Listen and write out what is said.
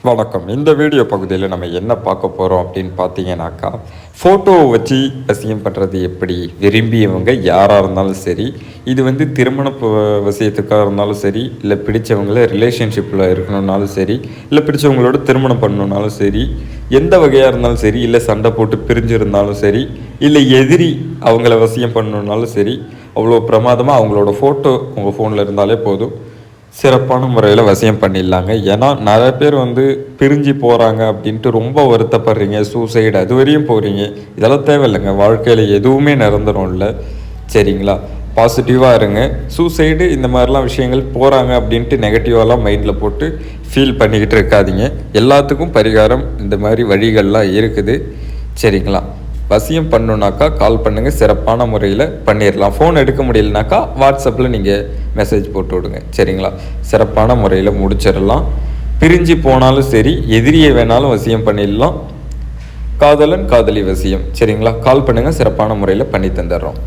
வணக்கம். இந்த வீடியோ பகுதியில் நம்ம என்ன பார்க்க போகிறோம் அப்படின்னு பார்த்தீங்கன்னாக்கா, ஃபோட்டோவை வச்சு வசியம் பண்ணுறது எப்படி, விரும்பியவங்க யாராக இருந்தாலும் சரி, இது வந்து திருமண விஷயத்துக்காக இருந்தாலும் சரி, இல்லை பிடிச்சவங்கள ரிலேஷன்ஷிப்பில் இருக்கணுன்னாலும் சரி, இல்லை பிடிச்சவங்களோட திருமணம் பண்ணணுன்னாலும் சரி, எந்த வகையாக இருந்தாலும் சரி, இல்லை சண்டை போட்டு பிரிஞ்சிருந்தாலும் சரி, இல்லை எதிரி அவங்கள வசியம் பண்ணணுன்னாலும் சரி, அவ்வளோ பிரமாதமாக அவங்களோட ஃபோட்டோ உங்கள் ஃபோனில் இருந்தாலே போதும், சிறப்பான முறையில் வசியம் பண்ணிடலாங்க. ஏன்னா நிறைய பேர் வந்து பிரிஞ்சு போகிறாங்க அப்படின்ட்டு ரொம்ப வருத்தப்படுறீங்க, சூசைடு அது வரையும் போகிறீங்க. இதெல்லாம் தேவையில்லைங்க. வாழ்க்கையில் எதுவுமே நிரந்தரம் இல்லை, சரிங்களா? பாசிட்டிவாக இருங்க. சூசைடு இந்த மாதிரிலாம் விஷயங்கள் போகிறாங்க அப்படின்ட்டு நெகட்டிவாலாம் மைண்டில் போட்டு ஃபீல் பண்ணிக்கிட்டு இருக்காதீங்க. எல்லாத்துக்கும் பரிகாரம் இந்த மாதிரி வழிகள்லாம் இருக்குது, சரிங்களா? வசியம் பண்ணணுனாக்கா கால் பண்ணுங்கள், சிறப்பான முறையில் பண்ணிடலாம். ஃபோன் எடுக்க முடியலனாக்கா வாட்ஸ்அப்பில் நீங்கள் மெசேஜ் போட்டு விடுங்க, சரிங்களா? சிறப்பான முறையில் முடிச்சிடலாம். பிரிஞ்சு போனாலும் சரி, எதிரியை வேணாலும் வசியம் பண்ணிடலாம். காதலன் காதலி வசியம், சரிங்களா? கால் பண்ணுங்கள், சிறப்பான முறையில் பண்ணி தந்துடுறோம்.